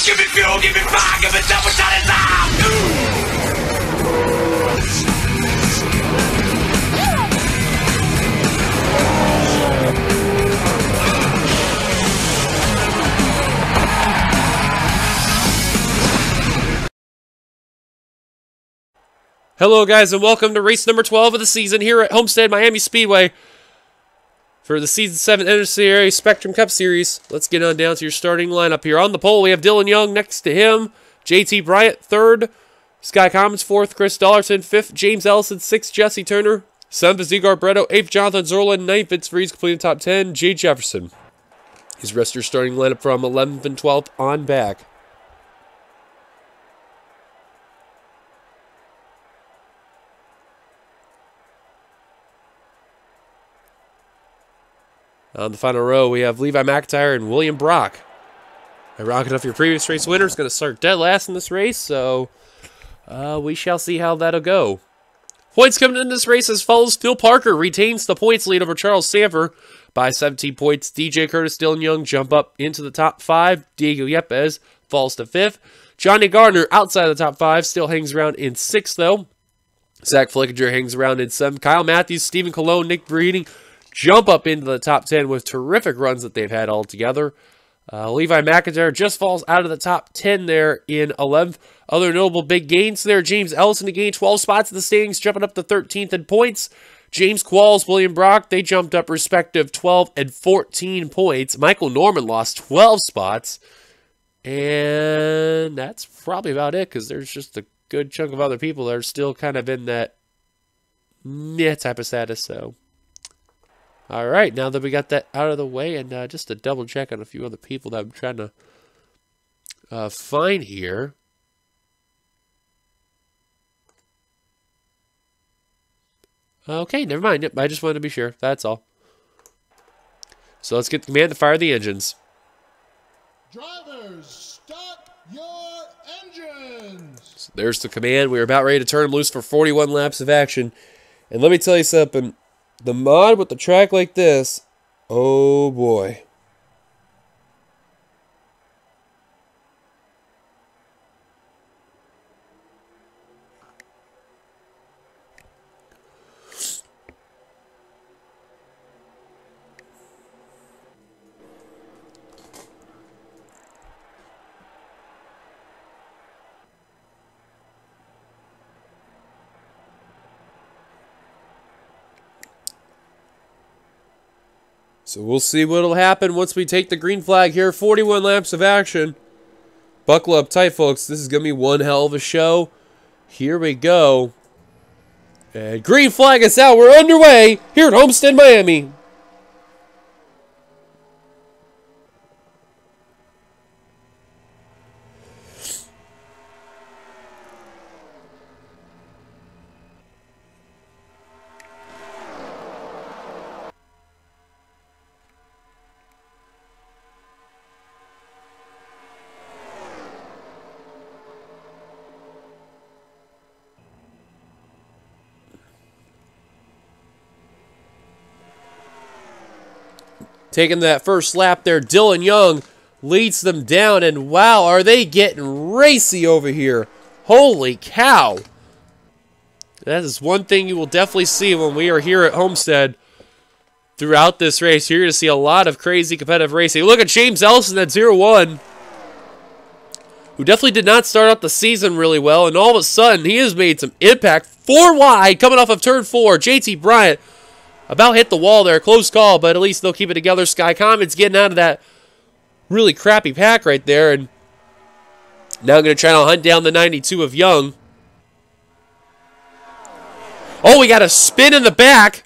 Give me fuel, give me fire, give me double shot and time. Hello guys and welcome to race number 12 of the season here at Homestead Miami Speedway for the Season 7 NNSCRA Spectrum Cup Series. Let's get on down to your starting lineup here. On the pole we have Dylan Young next to him, JT Bryant 3rd, Sky Commons 4th, Chris Dollarton 5th, James Ellison 6th, Jesse Turner 7th, Ziegler Bretto 8th, Jonathan Zorlin 9th, Vince Freeze completing top 10, Jay Jefferson. His rest of your starting lineup from 11th and 12th on back. On the final row, we have Levi McIntyre and William Brock. Rocking off your previous race winner is going to start dead last in this race, so we shall see how that'll go. Points coming in this race as follows. Phil Parker retains the points lead over Charles Sanford by 17 points. DJ Curtis, Dylan Young jump up into the top 5. Diego Yepes falls to 5th. Johnny Gardner outside of the top 5, still hangs around in 6th, though. Zach Flickinger hangs around in 7th. Kyle Matthews, Stephen Colon, Nick Breeding jump up into the top 10 with terrific runs that they've had all together. Levi McIntyre just falls out of the top 10 there in 11th. Other notable big gains there. James Ellison to gain 12 spots in the standings, jumping up to 13th in points. James Qualls, William Brock, they jumped up respective 12 and 14 points. Michael Norman lost 12 spots. And that's probably about it, because there's just a good chunk of other people that are still kind of in that meh type of status, so... All right, now that we got that out of the way, and just to double check on a few other people that I'm trying to find here. Okay, never mind. Yep, I just wanted to be sure. That's all. So let's get the command to fire the engines. Drivers, start your engines. So there's the command. We're about ready to turn them loose for 41 laps of action. And let me tell you something. The mod with the track like this, oh boy. So we'll see what'll happen once we take the green flag here. 41 laps of action. Buckle up tight, folks. This is going to be one hell of a show. Here we go. And green flag is out. We're underway here at Homestead, Miami. Taking that first lap there, Dylan Young leads them down, and wow, are they getting racy over here. Holy cow. That is one thing you will definitely see when we are here at Homestead throughout this race. You're going to see a lot of crazy competitive racing. Look at James Ellison at 0-1, who definitely did not start out the season really well, and all of a sudden he has made some impact. 4 wide coming off of turn 4. JT Bryant about hit the wall there. Close call, but at least they'll keep it together. Sky Commons getting out of that really crappy pack right there. And now I'm going to try to hunt down the 92 of Young. Oh, we got a spin in the back.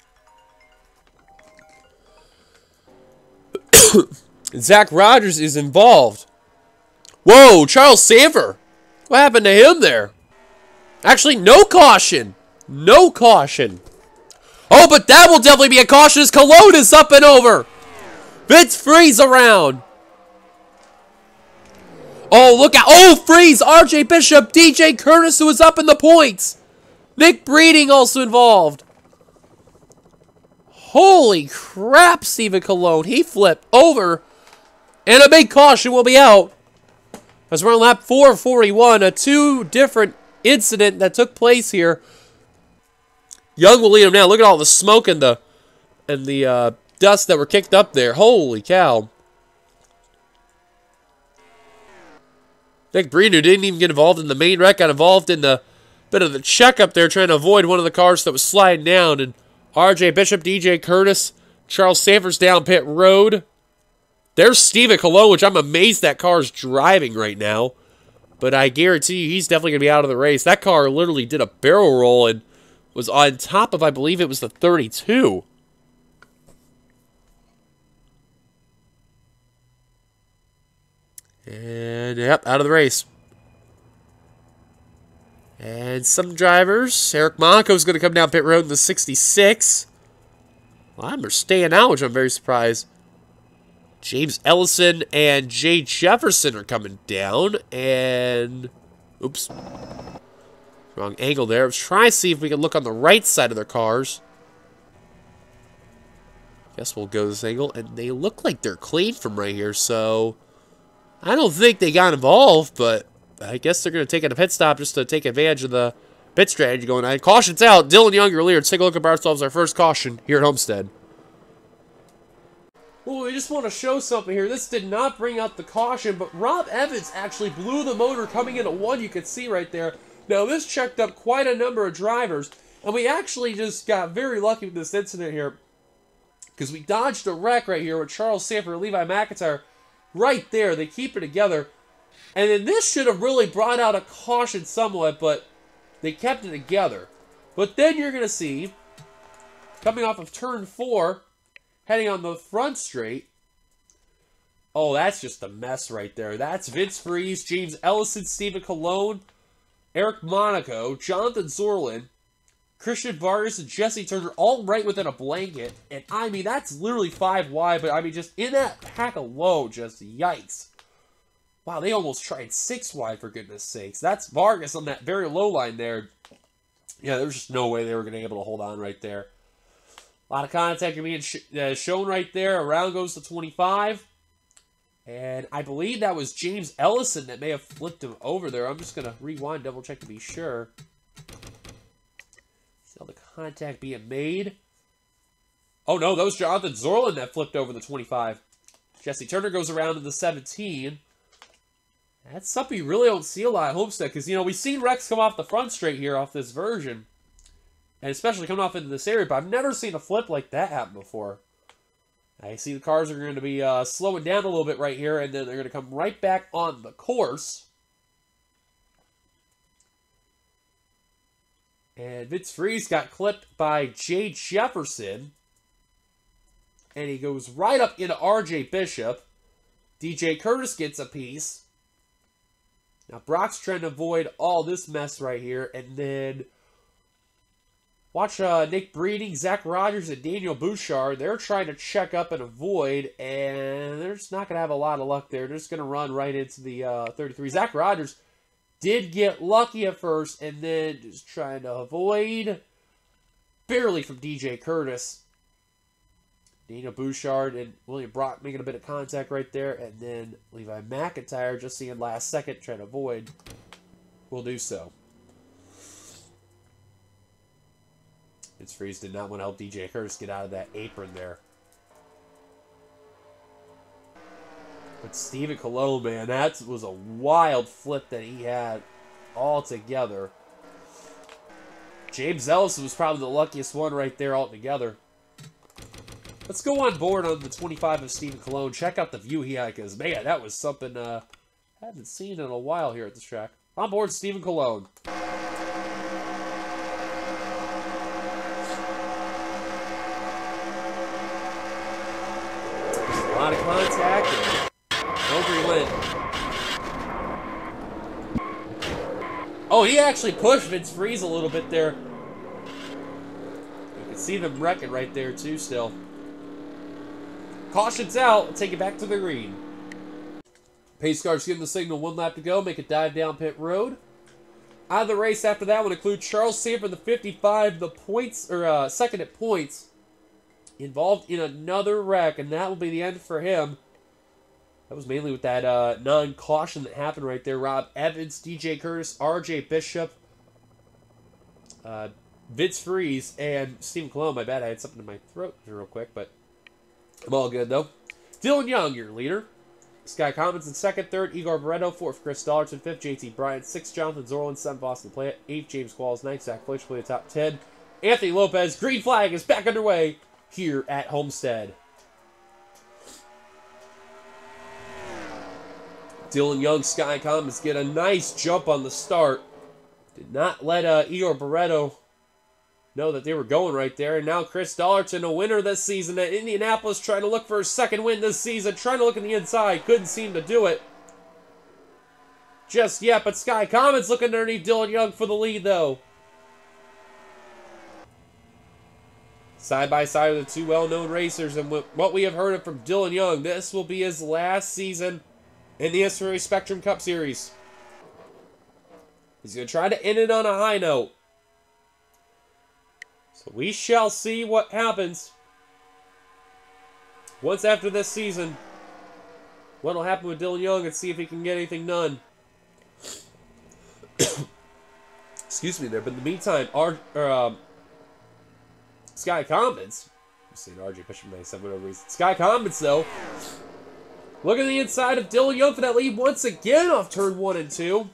Zach Rogers is involved. Whoa, Charles Sanford. What happened to him there? Actually, no caution. No caution. Oh, but that will definitely be a caution as Cologne is up and over. Vince Freeze around. Oh, look out. Oh, Freeze, RJ Bishop, DJ Curtis, who is up in the points. Nick Breeding also involved. Holy crap, Stephen Cologne. He flipped over. And a big caution will be out. As we're on lap 441, a two different incident that took place here. Young will lead him now. Look at all the smoke and the dust that were kicked up there. Holy cow. Nick Breeden, who didn't even get involved in the main wreck, got involved in the bit of the checkup there, trying to avoid one of the cars that was sliding down. And RJ Bishop, DJ Curtis, Charles Sanford's down pit road. There's Steven Cologne, which I'm amazed that car's driving right now. But I guarantee you he's definitely going to be out of the race. That car literally did a barrel roll and was on top of, I believe it was the 32. And, yep, out of the race. And some drivers. Eric Monaco's going to come down pit road in the 66. Well, I'm staying out, which I'm very surprised. James Ellison and Jay Jefferson are coming down. And, oops. Wrong angle there. I was trying to see if we can look on the right side of their cars. Guess we'll go this angle. And they look like they're clean from right here, so I don't think they got involved, but I guess they're going to take a pit stop just to take advantage of the pit strategy going on. Caution's out. Dylan Young, your leader. Let's take a look at ourselves, our first caution here at Homestead. Well, we just want to show something here. This did not bring out the caution, but Rob Evans actually blew the motor coming into one. You can see right there. Now, this checked up quite a number of drivers, and we actually just got very lucky with this incident here because we dodged a wreck right here with Charles Sanford and Levi McIntyre right there. They keep it together, and then this should have really brought out a caution somewhat, but they kept it together. But then you're going to see, coming off of turn 4, heading on the front straight. Oh, that's just a mess right there. That's Vince Freeze, James Ellison, Steven Cologne, Eric Monaco, Jonathan Zorlin, Christian Vargas, and Jesse Turner all right within a blanket. And, I mean, that's literally 5 wide, but, I mean, just in that pack alone, just yikes. Wow, they almost tried 6 wide, for goodness sakes. That's Vargas on that very low line there. Yeah, there's just no way they were going to be able to hold on right there. A lot of contact being shown right there. Around goes to 25. And I believe that was James Ellison that may have flipped him over there. I'm just going to rewind, double check to be sure. See all the contact being made. Oh no, that was Jonathan Zorlin that flipped over the 25. Jesse Turner goes around to the 17. That's something you really don't see a lot at Homestead. Because, you know, we've seen wrecks come off the front straight here off this version. And especially coming off into this area, but I've never seen a flip like that happen before. I see the cars are going to be slowing down a little bit right here, and then they're going to come right back on the course. And Vince Freeze got clipped by Jay Jefferson. And he goes right up into RJ Bishop. DJ Curtis gets a piece. Now Brock's trying to avoid all this mess right here, and then watch Nick Breeding, Zach Rogers, and Daniel Bouchard. They're trying to check up and avoid, and they're just not going to have a lot of luck there. They're just going to run right into the 33. Zach Rogers did get lucky at first, and then just trying to avoid. Barely from DJ Curtis. Daniel Bouchard and William Brock making a bit of contact right there, and then Levi McIntyre, just seeing last second, trying to avoid, will do so. Vince Freeze did not want to help DJ Curtis get out of that apron there. But Steven Cologne, man, that was a wild flip that he had altogether. James Ellison was probably the luckiest one right there altogether. Let's go on board on the 25 of Steven Cologne. Check out the view he had, because, man, that was something I haven't seen in a while here at this track. On board Steven Cologne. A lot of contact and no relent. Oh, he actually pushed Vince Freeze a little bit there. You can see them wrecking right there too still. Caution's out. We'll take it back to the green. Pace cars giving the signal, 1 lap to go. Make a dive down pit road. Out of the race after that would include Charles Sanford, the 55, the points, or second at points. Involved in another wreck, and that will be the end for him. That was mainly with that non-caution that happened right there. Rob Evans, DJ Curtis, RJ Bishop, Vince Freeze, and Stephen Colon. My bad, I had something in my throat real quick, but I'm all good, though. Dylan Young, your leader. Sky Commons in second, third, Igor Barreto, fourth, Chris Dollarton, fifth, JT Bryant, sixth, Jonathan Zorlin, seventh, Boston Plant, eighth, James Qualls, ninth, Zach Fletch, play the top 10. Anthony Lopez, green flag is back underway here at Homestead. Dylan Young, Sky Commons get a nice jump on the start. Did not let Igor Barreto know that they were going right there. And now Chris Dollarton, a winner this season at Indianapolis, trying to look for his second win this season. Trying to look on the inside. Couldn't seem to do it just yet. But Sky Commons looking underneath Dylan Young for the lead, though. Side by side are the two well-known racers. And what we have heard from Dylan Young, this will be his last season in the NNSCRA Spectrum Cup Series. He's going to try to end it on a high note. So we shall see what happens once after this season. What will happen with Dylan Young and see if he can get anything done. Excuse me there, but in the meantime, Sky Commons. I'm saying RJ Bishop may have whatever reason. Sky Commons, though. Look at the inside of Dylan Young for that lead once again off turn 1 and 2.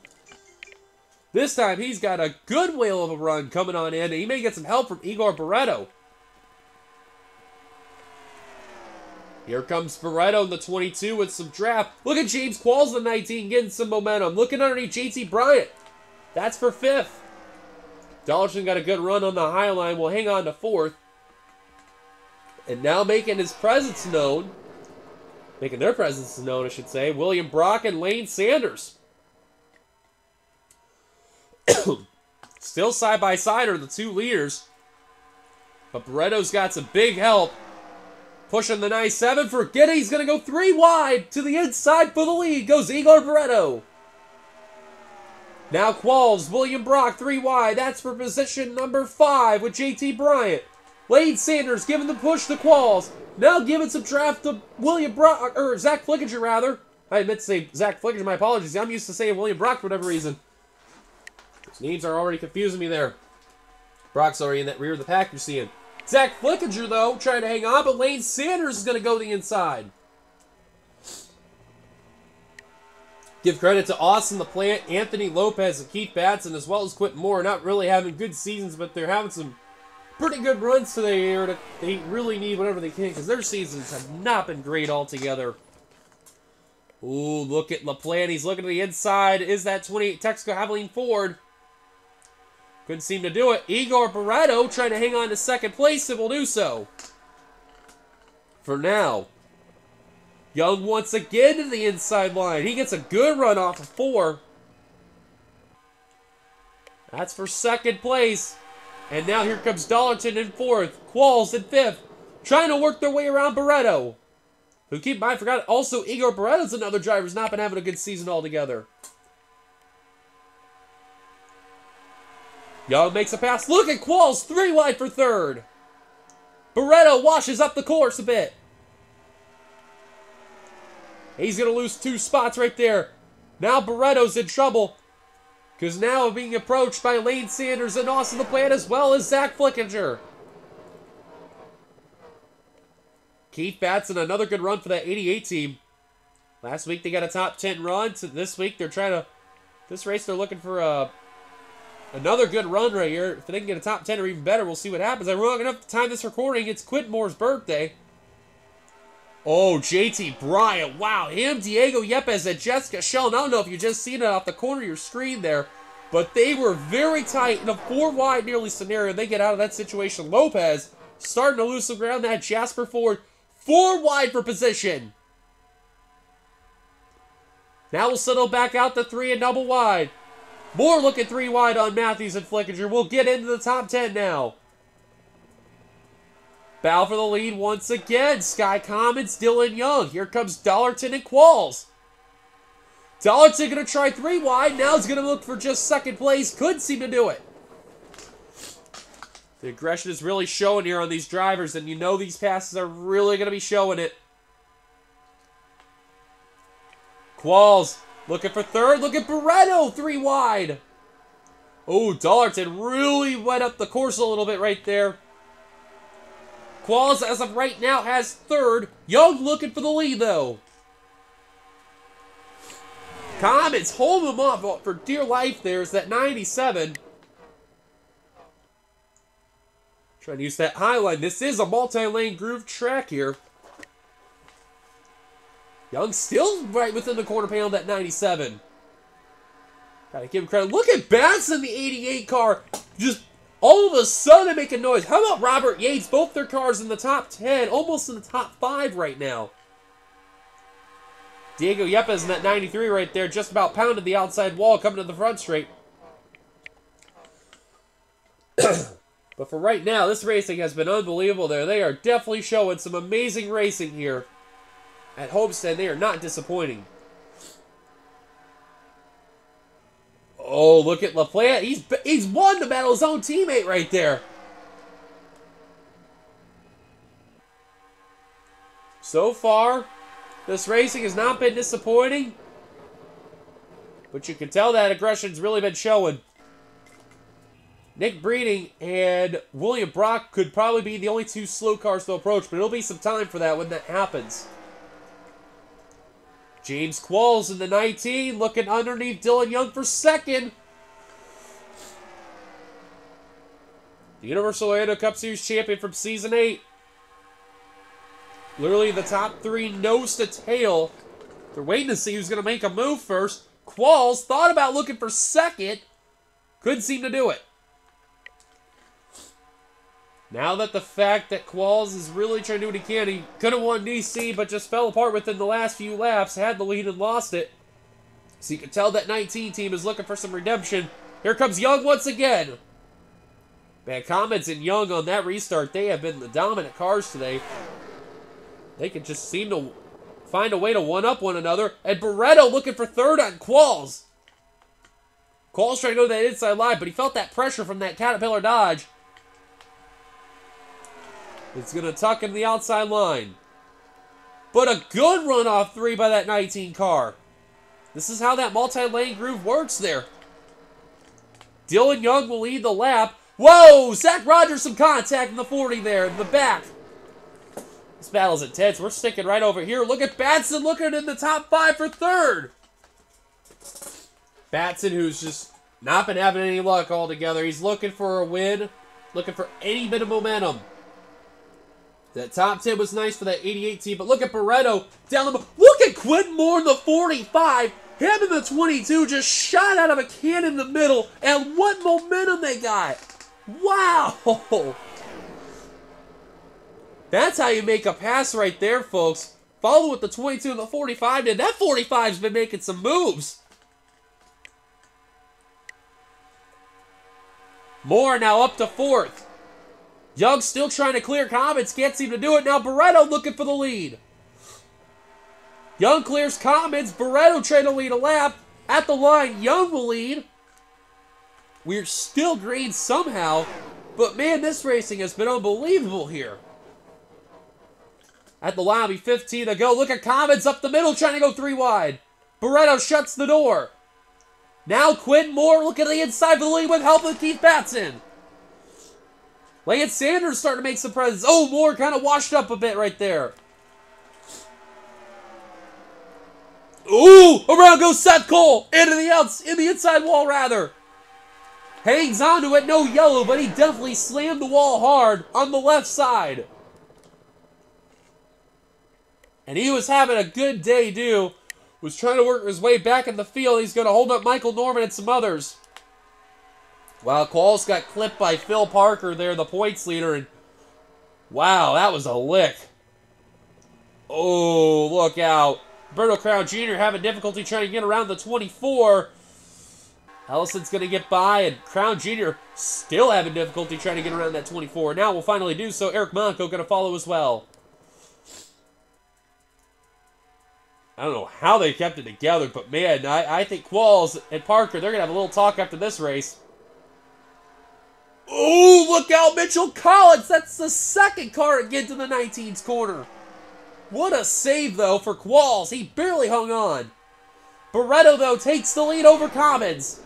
This time, he's got a good whale of a run coming on in, and he may get some help from Igor Barreto. Here comes Barreto in the 22 with some draft. Look at James Qualls in the 19 getting some momentum. Looking underneath JT Bryant. That's for 5th. Dollarton got a good run on the high line. Will hang on to 4th. And now making his presence known. Making their presence known, I should say. William Brock and Lane Sanders. Still side by side are the two leaders. But Barreto's got some big help. Pushing the nice 7. Forgetting he's going to go 3 wide. To the inside for the lead goes Igor Barreto. Now Qualls, William Brock 3 wide. That's for position number 5 with JT Bryant. Lane Sanders giving the push to Qualls. Now giving some draft to William Brock, or Zach Flickinger rather. I meant to say Zach Flickinger, my apologies. I'm used to saying William Brock for whatever reason. Those names are already confusing me there. Brock's already in that rear of the pack you're seeing. Zach Flickinger, though, trying to hang on, but Lane Sanders is going to go to the inside. Give credit to Austin LaPlante, Anthony Lopez, and Keith Batson, as well as Quentin Moore. Not really having good seasons, but they're having some pretty good runs today here. They really need whatever they can, because their seasons have not been great altogether. Ooh, look at LaPlante. He's looking to the inside. Is that 28 Texaco Abilene Ford? Couldn't seem to do it. Igor Barreto trying to hang on to second place and will do so. For now. Young once again to the inside line. He gets a good run off of 4. That's for second place. And now here comes Dollarton in 4th. Qualls in 5th. Trying to work their way around Barreto. Who, keep in mind, forgot also Igor Barreto's another driver who's not been having a good season altogether. Young makes a pass. Look at Qualls, 3 wide for 3rd. Barreto washes up the course a bit. He's going to lose 2 spots right there. Now Barreto's in trouble. Because now being approached by Lane Sanders and Austin LaPlante as well as Zach Flickinger. Keith Batson, another good run for that 88 team. Last week they got a top 10 run. So this week they're trying to... This race they're looking for another good run right here. If they can get a top 10 or even better, we'll see what happens. I'm wrong enough to time this recording. It's Quentin Moore's birthday. Oh, JT Bryant. Wow. Him, Diego Yepes, and Jessica Shell. I don't know if you just seen it off the corner of your screen there, but they were very tight in a 4 wide nearly scenario. They get out of that situation. Lopez starting to lose some ground. That Jasper Ford 4 wide for position. Now we'll settle back out to 3 and double wide. More look at 3 wide on Matthews and Flickinger. We'll get into the top 10 now. Battle for the lead once again. Sky Commons, Dylan Young. Here comes Dollarton and Qualls. Dollarton going to try 3 wide. Now he's going to look for just second place. Couldn't seem to do it. The aggression is really showing here on these drivers, and you know these passes are really going to be showing it. Qualls looking for third. Look at Barretto, 3 wide. Oh, Dollarton really went up the course a little bit right there. Qualls, as of right now, has third. Young looking for the lead, though. Comets hold him off for dear life. There's that 97. Trying to use that high line. This is a multi-lane groove track here. Young still right within the quarter panel of that 97. Gotta give him credit. Look at Batson, the 88 car. Just all of a sudden making noise. How about Robert Yates? Both their cars in the top 10. Almost in the top 5 right now. Diego Yepes in that 93 right there. Just about pounded the outside wall coming to the front straight. But for right now, this racing has been unbelievable there. They are definitely showing some amazing racing here at Homestead. They are not disappointing. Oh, look at LaPlante. He's won to battle his own teammate right there. So far, this racing has not been disappointing. But you can tell that aggression's really been showing. Nick Breeding and William Brock could probably be the only 2 slow cars to approach, but it'll be some time for that when that happens. James Qualls in the 19, looking underneath Dylan Young for second. The Universal Orlando Cup Series champion from Season 8. Literally the top 3 nose to tail. They're waiting to see who's going to make a move first. Qualls thought about looking for second. Couldn't seem to do it. Now that the fact that Qualls is really trying to do what he can, he could have won DC, but just fell apart within the last few laps, had the lead and lost it. So you can tell that 19 team is looking for some redemption. Here comes Young once again. Bad comments in Young on that restart. They have been the dominant cars today. They can just seem to find a way to one-up one another. And Barretto looking for third on Qualls. Qualls trying to go to that inside line, but he felt that pressure from that Caterpillar Dodge. It's going to tuck in the outside line. But a good run off 3 by that 19 car. This is how that multi-lane groove works there. Dylan Young will lead the lap. Whoa! Zach Rogers some contact in the 40 there in the back. This battle's intense. We're sticking right over here. Look at Batson looking in the top 5 for third. Batson, who's just not been having any luck altogether. He's looking for a win. Looking for any bit of momentum. That top 10 was nice for that 88 team, but look at Barretto down the... Look at Quentin Moore in the 45. Him in the 22 just shot out of a can in the middle, and what momentum they got. Wow. That's how you make a pass right there, folks. Follow with the 22 and the 45, and that 45's been making some moves. Moore now up to 4th. Young still trying to clear Comets, can't seem to do it. Now Barretto looking for the lead. Young clears Comets, Barretto trying to lead a lap. At the line, Young will lead. We're still green somehow, but man, this racing has been unbelievable here. At the line, will be 15 to go. Look at Comets up the middle, trying to go 3 wide. Barretto shuts the door. Now Quentin Moore looking at the inside for the lead with help of Keith Batson. Lance Sanders starting to make some presence. Oh, Moore kind of washed up a bit right there. Ooh, around goes Seth Cole. In the inside wall, rather. Hangs onto it, no yellow, but he definitely slammed the wall hard on the left side. And he was having a good day, too. Was trying to work his way back in the field. He's going to hold up Michael Norman and some others. Wow, Qualls got clipped by Phil Parker there, the points leader. And wow, that was a lick. Oh, look out. Berto Crown Jr. having difficulty trying to get around the 24. Ellison's going to get by, and Crown Jr. still having difficulty trying to get around that 24. Now we'll finally do so. Eric Monaco going to follow as well. I don't know how they kept it together, but man, I think Qualls and Parker, they're going to have a little talk after this race. Oh, look out, Mitchell Collins. That's the second car to get to the 19's corner. What a save, though, for Qualls. He barely hung on. Barretto, though, takes the lead over Commons.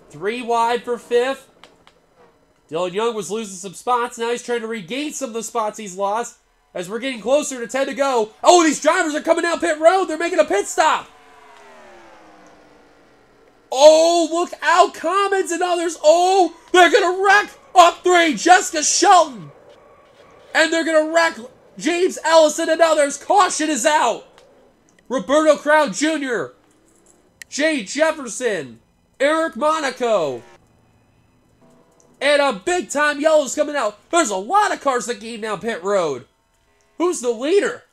3 wide for 5th. Dylan Young was losing some spots. Now he's trying to regain some of the spots he's lost. As we're getting closer to 10 to go. Oh, these drivers are coming down pit road. They're making a pit stop. Oh, look out. Commons and others. Oh, they're going to wreck up 3. Jessica Shelton. And they're going to wreck James Ellison and others. Caution is out. Roberto Crown Jr. Jay Jefferson. Eric Monaco. And a big-time yellow's coming out. There's a lot of cars that came down pit road. Who's the leader?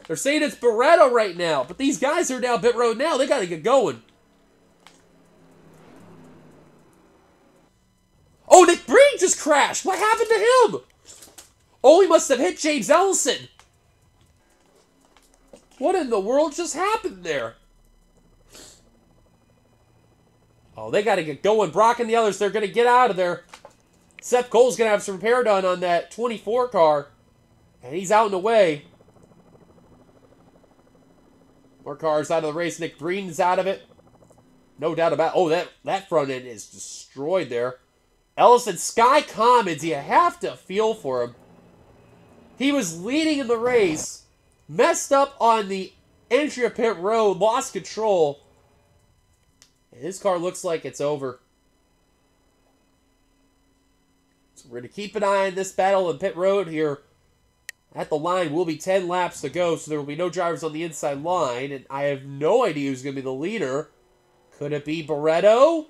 They're saying it's Barretto right now. But these guys are down pit road now. They got to get going. Oh, Nick Breen just crashed. What happened to him? Oh, he must have hit James Ellison. What in the world just happened there? Oh, they got to get going. Brock and the others, they're going to get out of there. Seth Cole's going to have some repair done on that 24 car. And he's out and away. More cars out of the race. Nick Breen's out of it. No doubt about it. Oh, that front end is destroyed there. Ellison, Sky Commons, you have to feel for him. He was leading in the race. Messed up on the entry of pit road. Lost control. And his car looks like it's over. So we're going to keep an eye on this battle in pit road here. At the line will be 10 laps to go, so there will be no drivers on the inside line. And I have no idea who's going to be the leader. Could it be Barretto?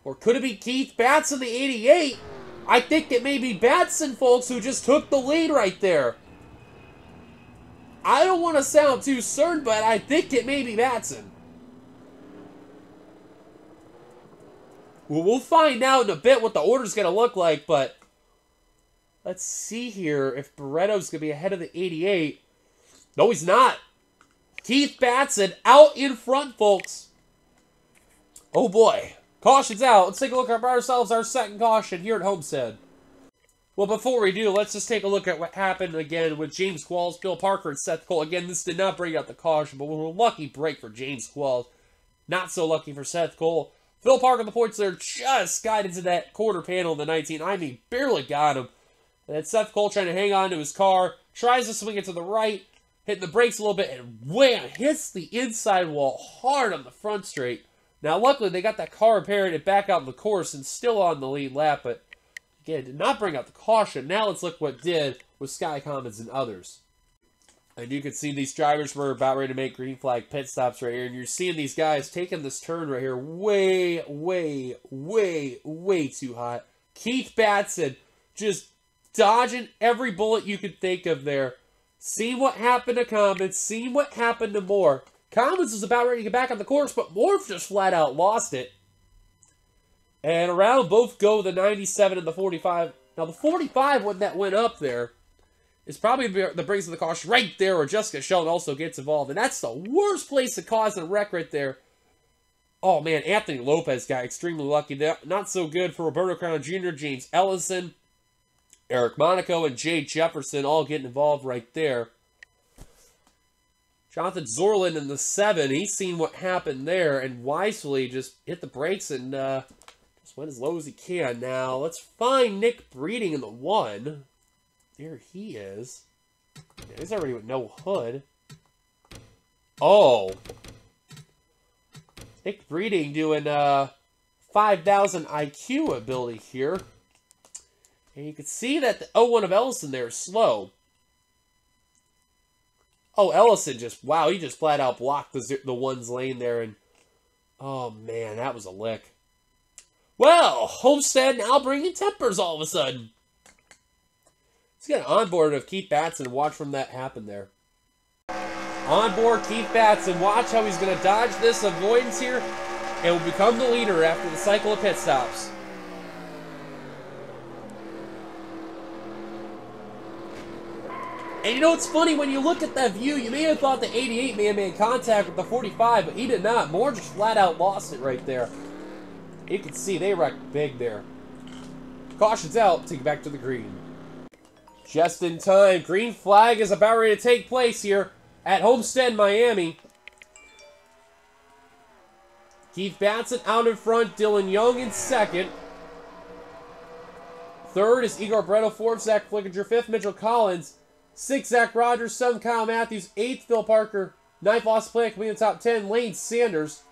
Or could it be Keith Batson, the 88? I think it may be Batson, folks, who just took the lead right there. I don't want to sound too certain, but I think it may be Batson. Well, we'll find out in a bit what the order's going to look like, but let's see here if Barretto's going to be ahead of the 88. No, he's not. Keith Batson out in front, folks. Oh, boy. Caution's out. Let's take a look at ourselves, our second caution here at Homestead. Well, before we do, let's just take a look at what happened again with James Qualls, Phil Parker, and Seth Cole. Again, this did not bring out the caution, but we're a lucky break for James Qualls. Not so lucky for Seth Cole. Phil Parker, the points there, just got into that quarter panel in the 19. I mean, barely got him. And then Seth Cole trying to hang on to his car, tries to swing it to the right, hitting the brakes a little bit, and wham, hits the inside wall hard on the front straight. Now, luckily, they got that car repaired and back out on the course and still on the lead lap, but again, did not bring out the caution. Now let's look what did with Sky Commons and others. And you can see these drivers were about ready to make green flag pit stops right here, and you're seeing these guys taking this turn right here way, way, way, way too hot. Keith Batson just dodging every bullet you could think of there. Seeing what happened to Commons, seeing what happened to Moore. Commons was about ready to get back on the course, but Morph just flat out lost it. And around both go the 97 and the 45. Now, the 45, when that went up there, is probably the brings of the caution right there where Jessica Shelton also gets involved. And that's the worst place to cause a wreck right there. Oh, man, Anthony Lopez got extremely lucky. Not so good for Roberto Crown Jr., James Ellison, Eric Monaco, and Jay Jefferson all getting involved right there. Jonathan Zorlin in the 7, he's seen what happened there and wisely just hit the brakes and just went as low as he can. Now, let's find Nick Breeding in the 1. There he is. Yeah, he's already with no hood. Oh. Nick Breeding doing 5,000 IQ ability here. And you can see that the 01 of Ellison there is slow. Oh, Ellison just, wow, he just flat out blocked the one's lane there. And, oh, man, that was a lick. Well, Homestead now bringing tempers all of a sudden. Let's get an onboard of Keith Batson and watch from that happen there. Onboard Keith Batson. Watch how he's going to dodge this avoidance here and will become the leader after the cycle of pit stops. And you know what's funny? When you look at that view, you may have thought the 88 may have made contact with the 45, but he did not. Moore just flat out lost it right there. You can see they wrecked big there. Caution's out. Take it back to the green. Just in time. Green flag is about ready to take place here. at Homestead, Miami. Keith Batson out in front. Dylan Young in second. Third is Igor Barreto. Fourth, Zach Flickinger. Fifth, Mitchell Collins. Sixth, Zach Rogers. Seventh, Kyle Matthews. Eighth, Phil Parker. Ninth, Austin Plant. Coming in the top 10, Lane Sanders.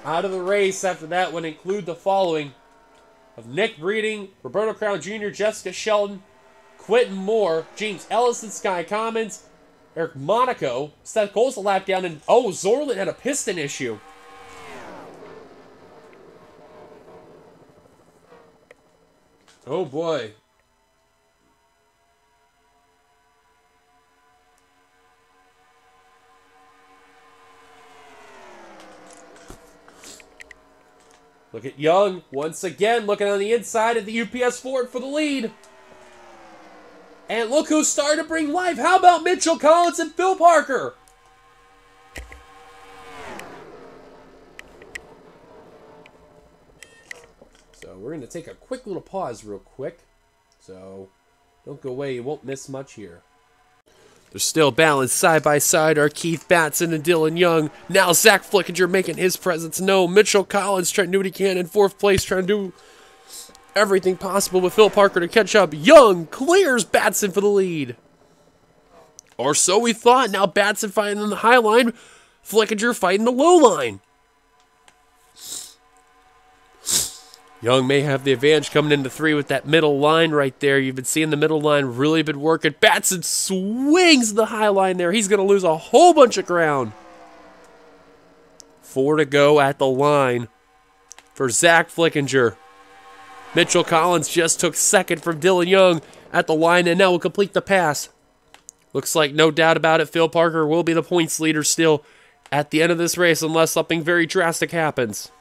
Out of the race after that would include the following of Nick Breeding, Roberto Crown Jr., Jessica Shelton, Quentin Moore, James Ellison, Sky Commons, Eric Monaco, Seth Cole's a lap down, and Zorlin had a piston issue. Oh boy. Look at Young, once again, looking on the inside of the UPS Ford for the lead. And look who's starting to bring life. How about Mitchell Collins and Phil Parker? So we're going to take a quick little pause real quick. So don't go away. You won't miss much here. They're still balanced side by side are Keith Batson and Dylan Young. Now Zach Flickinger making his presence known. Mitchell Collins trying to do what he can in fourth place, trying to do everything possible with Phil Parker to catch up. Young clears Batson for the lead. Or so we thought. Now Batson fighting on the high line. Flickinger fighting the low line. Young may have the advantage coming into three with that middle line right there. You've been seeing the middle line really been working. Batson swings the high line there. He's going to lose a whole bunch of ground. 4 to go at the line for Zach Flickinger. Mitchell Collins just took second from Dylan Young at the line and now will complete the pass. Looks like no doubt about it, Phil Parker will be the points leader still at the end of this race unless something very drastic happens.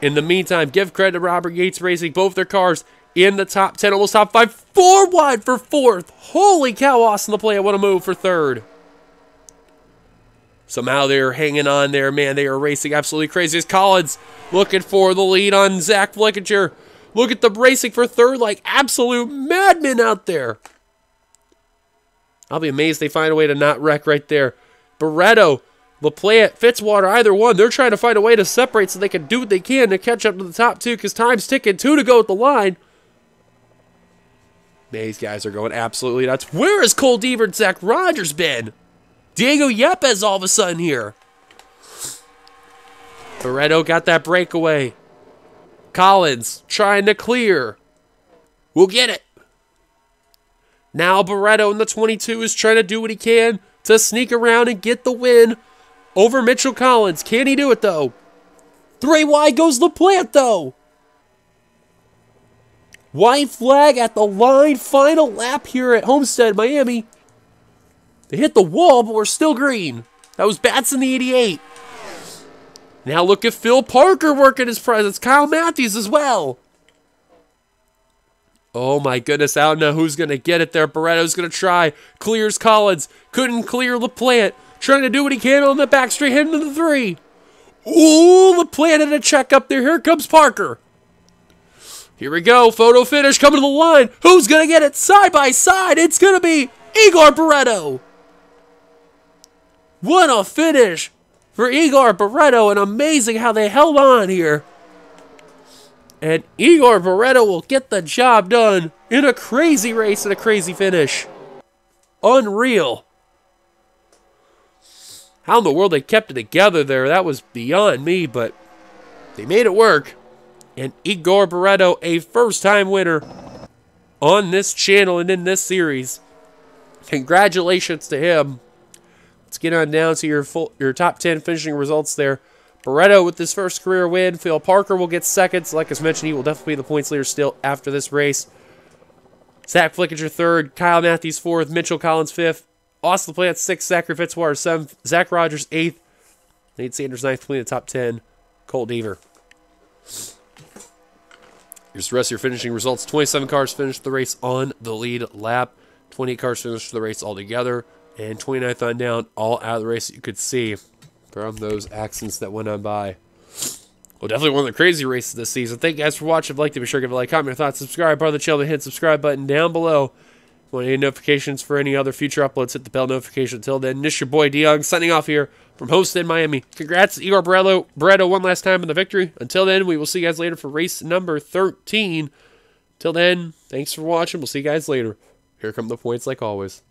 In the meantime, give credit to Robert Yates Racing. Both their cars in the top 10, almost top 5. 4 wide for fourth. Holy cow, Austin LaPlante, what a move for third. Somehow they're hanging on there. Man, they are racing absolutely crazy. As Collins looking for the lead on Zach Flickinger. Look at them racing for third like absolute madmen out there. I'll be amazed they find a way to not wreck right there. Barreto, LaPlante, Fitzwater, either one, they're trying to find a way to separate so they can do what they can to catch up to the top two because time's ticking. 2 to go at the line. These guys are going absolutely nuts. Where has Cole Deaver and Zach Rogers been? Diego Yepes all of a sudden here. Barreto got that breakaway. Collins trying to clear. We'll get it. Now Barreto in the 22 is trying to do what he can to sneak around and get the win over Mitchell Collins. Can he do it, though? 3 wide goes LaPlante, though. White flag at the line. Final lap here at Homestead, Miami. They hit the wall, but we're still green. That was Batson the 88. Now look at Phil Parker working his presence. Kyle Matthews as well. Oh my goodness, I don't know who's going to get it there. Barreto's going to try. Clears Collins. Couldn't clear LaPlante. Trying to do what he can on the back straight, heading to the 3. Ooh, LaPlante had a check up there. Here comes Parker. Here we go. Photo finish coming to the line. Who's going to get it side by side? It's going to be Igor Barreto. What a finish for Igor Barreto, and amazing how they held on here. And Igor Barreto will get the job done in a crazy race and a crazy finish. Unreal. How in the world they kept it together there, that was beyond me, but they made it work. And Igor Barreto, a first-time winner on this channel and in this series. Congratulations to him. Let's get on down to your top 10 finishing results there. Barreto with his first career win. Phil Parker will get seconds. Like I mentioned, he will definitely be the points leader still after this race. Zach Flickinger third. Kyle Matthews fourth. Mitchell Collins fifth. Austin LaPlante sixth. Zachary Fitzwater seventh. Zach Rogers eighth. Nate Sanders ninth. Completing the top 10. Cole Deaver. Here's the rest of your finishing results. 27 cars finished the race on the lead lap. 28 cars finished the race altogether. And 29th on down, all out of the race that you could see from those accidents that went on by. Well, definitely one of the crazy races this season. Thank you guys for watching. If you liked it, be sure to give a like, comment your thoughts, subscribe, part of the channel, hit the subscribe button down below. Want any notifications for any other future uploads, hit the bell notification. Until then, this your boy DeYoung signing off here from Homestead, Miami. Congrats, Igor Barreto one last time in the victory. Until then, we will see you guys later for race number 13. Till then, thanks for watching. We'll see you guys later. Here come the points like always.